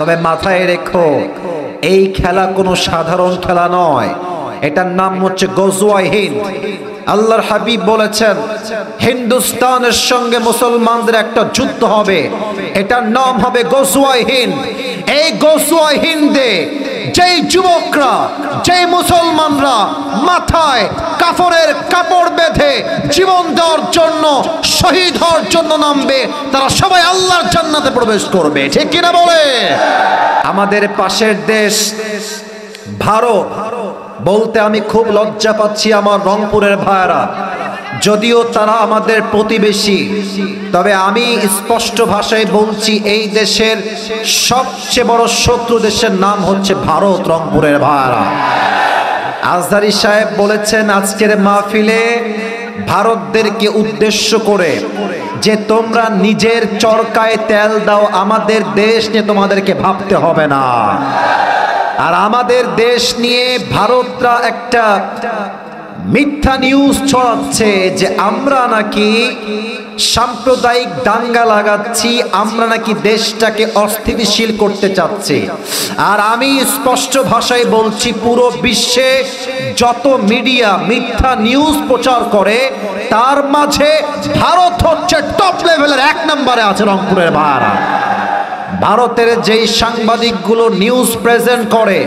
তবে মাথায় রেখো, এই খেলা কোনো সাধারণ খেলা নয়। এটার নাম হচ্ছে গজওয়ায়ে হিন্দ। আল্লাহর হাবিব বলেছেন, হিন্দুস্তানের সঙ্গে মুসলমানদের একটা যুদ্ধ হবে, এটার নাম হবে গজওয়ায়ে হিন্দ। এই গজওয়ায়ে হিন্দে যেই যুবকরা, যেই মুসলমানরা মাথায় কাফনের কাপড় বেঁধে জীবন দেওয়ার জন্য, শহীদ হওয়ার জন্য নামবে, তারা সবাই আল্লাহর জান্নাতে প্রবেশ করবে। ঠিক কিনা বলে? আমাদের পাশের দেশ ভারত বলতে আমি খুব লজ্জা পাচ্ছি আমার রংপুরের ভাইরা, যদিও তারা আমাদের প্রতিবেশী, তবে আমি স্পষ্ট ভাষায় বলছি এই দেশের সবচেয়ে বড় শত্রু দেশের নাম হচ্ছে ভারত। রংপুরের ভাইরা, আজহারী সাহেব বলেছেন আজকের মাহফিলে ভারতদেরকে উদ্দেশ্য করে যে তোমরা নিজের চরকায় তেল দাও, আমাদের দেশ নিয়ে তোমাদেরকে ভাবতে হবে না। আর আমাদের দেশ নিয়ে ভারতরা একটা মিথ্যা নিউজ ছড়াচ্ছে যে আমরা নাকি সাম্প্রদায়িক দাঙ্গা লাগাচ্ছি, আমরা নাকি দেশটাকে অস্থিতিশীল করতে চাচ্ছি। আর আমি স্পষ্ট ভাষায় বলছি, পুরো বিশ্বে যত মিডিয়া মিথ্যা নিউজ প্রচার করে তার মাঝে ভারত হচ্ছে টপ লেভেলের, 1 নম্বরে আছে রংপুরের ভাইরা। ভারতের যেই সাংবাদিকগুলো নিউজ প্রেজেন্ট করে,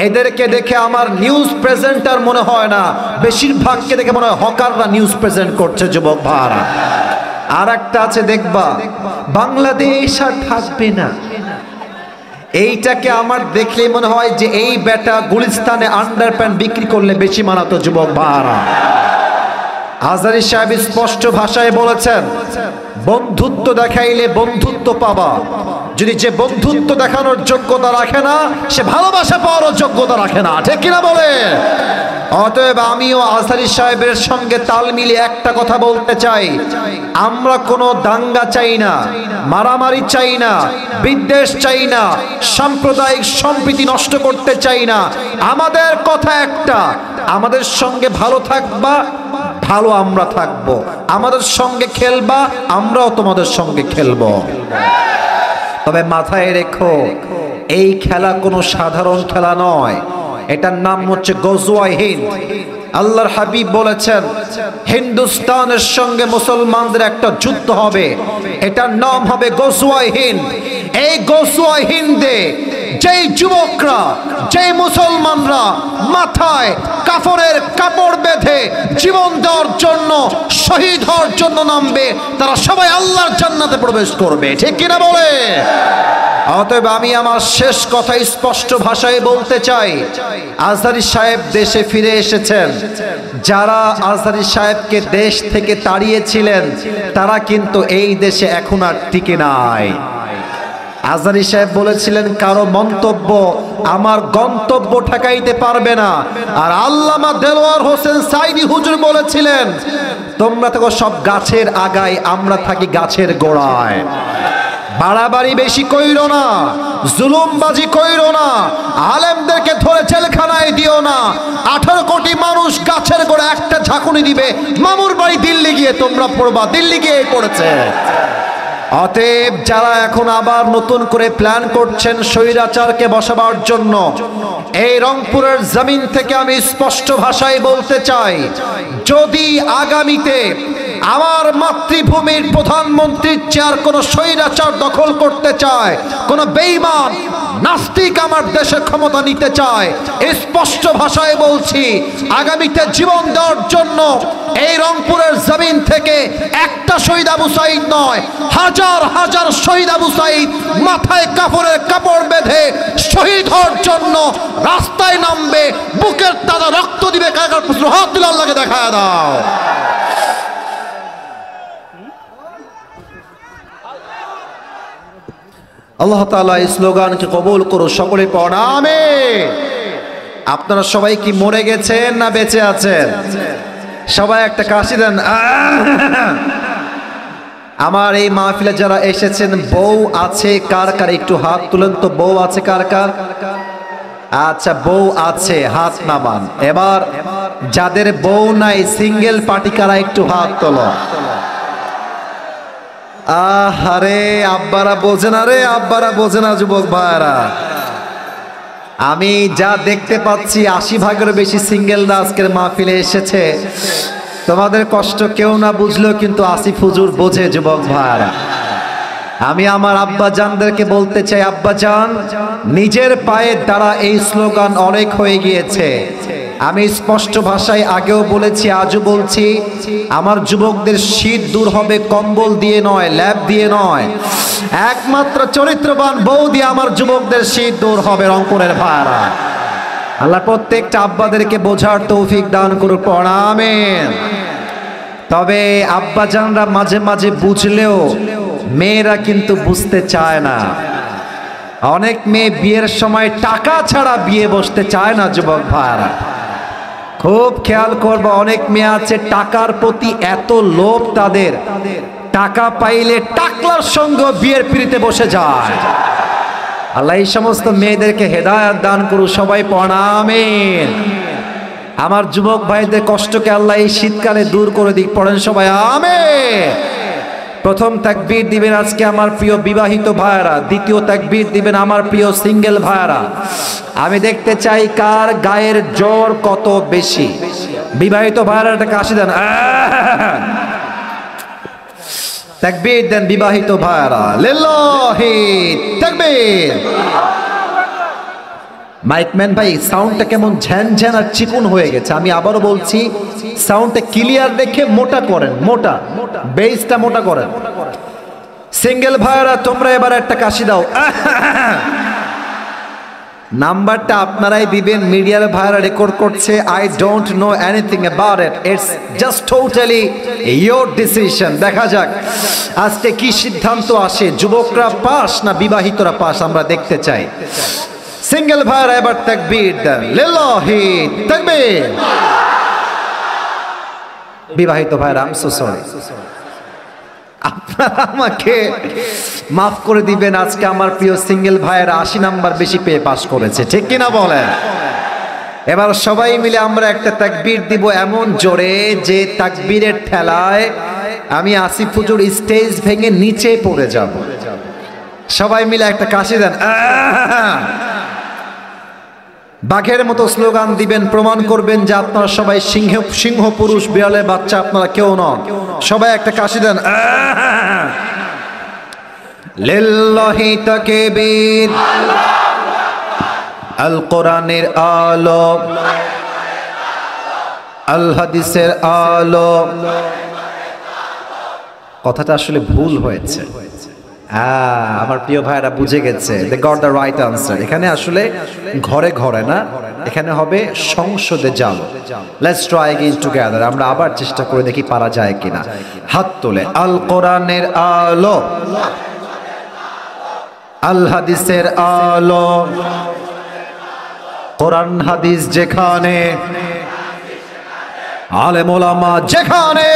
এদেরকে দেখে আমার নিউজ প্রেজেন্টার মনে হয় না, বেশিরভাগকে দেখে মনে হয় হকাররা নিউজ প্রেজেন্ট করছে। যুবক ভাইরা, আর একটা আছে দেখবা, বাংলাদেশ আর থাকবে না। এইটাকে আমার দেখলে মনে হয় যে এই বেটা গুলিস্তানে আন্ডারপ্যান্ট বিক্রি করলে বেশি মানাতো। যুবক ভাইরা, আজহারী সাহেব স্পষ্ট ভাষায় বলেছেন, বন্ধুত্ব দেখাইলে বন্ধুত্ব পাবা, যদি যে বন্ধুত্ব দেখানোর যোগ্যতা রাখে না, সে ভালোবাসা পাওয়ার যোগ্যতা রাখে না। ঠিক কিনা বলে? অতএব আমিও আজহারী সাহেবের সঙ্গে তাল মিলিয়ে একটা কথা বলতে চাই, আমরা কোনো দাঙ্গা চাই না, মারামারি চাই না, বিদ্বেষ চাই না, সাম্প্রদায়িক সম্প্রীতি নষ্ট করতে চাই না। আমাদের কথা একটা, আমাদের সঙ্গে ভালো থাকবা, ভালো আমরা থাকবো, আমাদের সঙ্গে খেলবা, আমরাও তোমাদের সঙ্গে খেলবো। তবে মাথায় রেখো, এই খেলা কোনো সাধারণ খেলা নয়। এটার নাম হচ্ছে গজওয়ায়ে হিন্দ। আল্লাহর হাবিব বলেছেন, হিন্দুস্তানের সঙ্গে মুসলমানদের একটা যুদ্ধ হবে, এটার নাম হবে গজওয়ায়ে হিন্দ। এই গজওয়ায়ে হিন্দে যেই যুবকরা, যেই মুসলমানরা মাথায় কাফনের কাপড় বেঁধে জীবন দেওয়ার জন্য, শহীদ হওয়ার জন্য নামবে, তারা সবাই আল্লাহর জান্নাতে প্রবেশ করবে। ঠিক কিনা বলে? অতএব আমি আমার শেষ কথা স্পষ্ট ভাষায় বলতে চাই, আজহারী সাহেব দেশে ফিরে এসেছেন। যারা আজহারী সাহেবকে দেশ থেকে তাড়িয়েছিলেন তারা কিন্তু এই দেশে এখন আর টিকে নাই। আজহারী সাহেব বলেছিলেন, কারো মন্তব্য আমার গন্তব্য ঠেকাইতে পারবে না। আর আল্লামা দেলোয়ার হোসেন সাইদি হুজুর বলেছিলেন, তোমরা তো সব গাছের আগায়, আমরা থাকি গাছের গোড়ায়। বাড়াবাড়ি বেশি কইরো না, জুলুমবাজি কইরো না, আলেমদেরকে ধরে জেলখানায় দিও না। 18 কোটি মানুষ গাছের গোড়া একটা ঝাঁকুনি দিবে, মামুর বাড়ি দিল্লি গিয়ে তোমরা পড়বা, দিল্লি গিয়ে পড়েছে। অতএব যারা এখন আবার নতুন করে প্ল্যান করছেন স্বৈরাচারকে বসাবার জন্য, এই রংপুরের জমিন থেকে আমি স্পষ্ট ভাষায় বলতে চাই, যদি আগামীতে আমার মাতৃভূমির প্রধানমন্ত্রীর চেয়ার কোন স্বৈরাচার দখল করতে চায়, কোন বেঈমান নাস্তিক আমার দেশের ক্ষমতা নিতে চায়, স্পষ্ট ভাষায় বলছি, আগামীতে জীবন দেওয়ার জন্য এই রংপুরের জমিন থেকে একটা শহীদ আবু সাঈদ নয়, হাজার হাজার শহীদ আবু সাঈদ মাথায় কাফনের কাপড় বেঁধে শহীদ হওয়ার জন্য রাস্তায় নামবে, বুকের তাজা রক্ত দিবে। কাকার পুত্র হাত তুলে আল্লাহকে দেখায় দাও। আল্লাহ তাআলা এই স্লোগানকে কবুল করো, সকলে পড়ুন আমিন। আপনারা সবাই কি মরে গেছেন না বেঁচে আছেন? সবাই একটা কাশি দেন। আমার এই মাহফিলে যারা এসেছেন, বউ আছে কার কার একটু হাত তুলেন তো। বউ আছে কার কার? আচ্ছা, বউ আছে, হাত নামান। এবার যাদের বউ নাই, সিঙ্গেল পার্টি কারা একটু হাত তোলো। আরে আব্বারা বোঝে না রে, আব্বারা বোঝে না যুবক ভাইরা। আমি যা দেখতে পাচ্ছি 80% বেশি সিঙ্গেলরা আজকের মাহফিলে এসেছে। তোমাদের কষ্ট কেউ না বুঝলেও কিন্তু আসিফ হুজুর বোঝে যুবক ভাইরা। আমি আমার আব্বা জানদেরকে বলতে চাই, আব্বা জান নিজের পায়ে দাঁড়া, এই স্লোগান অনেক হয়ে গিয়েছে। আমি স্পষ্ট ভাষায় আগেও বলেছি, আজও বলছি, আমার যুবকদের শীত দূর হবে কম্বল দিয়ে নয়, ল্যাব দিয়ে নয়, একমাত্র চরিত্রবান বউ দিয়ে আমার যুবকদের শীত দূর হবে। রংপুরের ভাইরা, আল্লাহ প্রত্যেকটা আব্বাদেরকে বোঝার তৌফিক দান করুক, আমিন। তবে আব্বা জানরা মাঝে মাঝে বুঝলেও মেয়েরা কিন্তু বুঝতে চায় না। অনেক মেয়ে বিয়ের সময় টাকা ছাড়া বিয়ে বসতে চায় না যুবক ভাইরা। খুব খেয়াল করবো, অনেক মেয়ে আছে টাকার প্রতি এত লোভ তাদের, টাকা পাইলে টাকলার সঙ্গে বিয়ের পিড়িতে বসে যায়। আল্লাহ এই সমস্ত মেয়েদেরকে হেদায়েত দান করুক, সবাই আমিন। আমার যুবক ভাইদের কষ্টকে আল্লাহ এই শীতকালে দূর করে দিক, পড়েন সবাই আমিন। প্রথম তাকবীর দিবেন আজকে আমার প্রিয় বিবাহিত ভাইরা, দ্বিতীয় তাকবীর দিবেন আমার প্রিয় সিঙ্গেল ভাইরা। আমি দেখতে চাই কার গায়ের জোর কত বেশি। বিবাহিত ভাইরা একটা কাশি দেন, তাকবীর দেন বিবাহিত ভাইরা, লিল্লাহি তাকবীর। মাইকম্যান ভাই সাউন্ডটা কেমন ঝ্যানঝ্যান আর চিকুন হয়ে গেছে। আমি আবারও বলছি, সাউন্ডটা ক্লিয়ার রেখে মোটা করেন, মোটা বেসটা মোটা করেন। সিঙ্গেল ভাইরা তোমরা এবার একটা কাশি দাও। নাম্বারটা আপনারাই দিবেন, মিডিয়ার ভাইরা রেকর্ড করছে। I don't know anything about it, it's just totally your decision. দেখা যাক আজকে কি সিদ্ধান্ত আসে, যুবকরা পাস না বিবাহিতরা পাস, আমরা দেখতে চাই। সিঙ্গেল ভাইরা এবার তাকবীর দেন, লিল্লাহি তাকবীর। বিবাহিত ভাইরা আই এম সো সরি, আপনারা আমাকে মাফ করে দিবেন। আজকে আমার প্রিয় সিঙ্গেল ভাইয়েরা 80 নাম্বার বেশি পেয়ে পাস করেছে, ঠিক কিনা বলেন? এবার সবাই মিলে আমরা একটা তাকবীর দিব এমন জোরে যে তাকবীরের ঠেলায় আমি আসিফ হুজুর স্টেজ ভেঙে নিচে পড়ে যাব। সবাই মিলে একটা কাশি দেন, বাঘের মতো স্লোগান দিবেন, প্রমাণ করবেন যে আপনারা সবাই সিংহ পুরুষ, বিড়ালের বাচ্চা আপনারা কেউ নন। সবাই একটা কাশি দেন, লিল্লাহি তাকবীর। আল কোরআনের আলো, আল হাদিসের আলো। কথাটা আসলে ভুল হয়েছে, আমার প্রিয় ভাইরা বুঝে গেছে, they got the right answer. এখানে আসলে ঘরে ঘরে না, এখানে হবে সংসদে যাও। Let's try again together. আমরা আবার চেষ্টা করে দেখি পারা যায় কিনা। হাত তোলে, আল কোরআনের আলো, আল হাদিসের আলো। কোরআন হাদিস যেখানে, আলেম ওলামা যেখানে,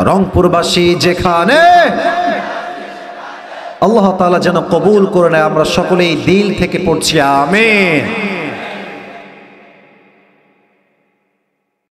রংপুরবাসী যেখানে, আল্লাহ তাআলা যেন কবুল করে নেয়। আমরা সকলেই দিল থেকে পড়ছি আমিন।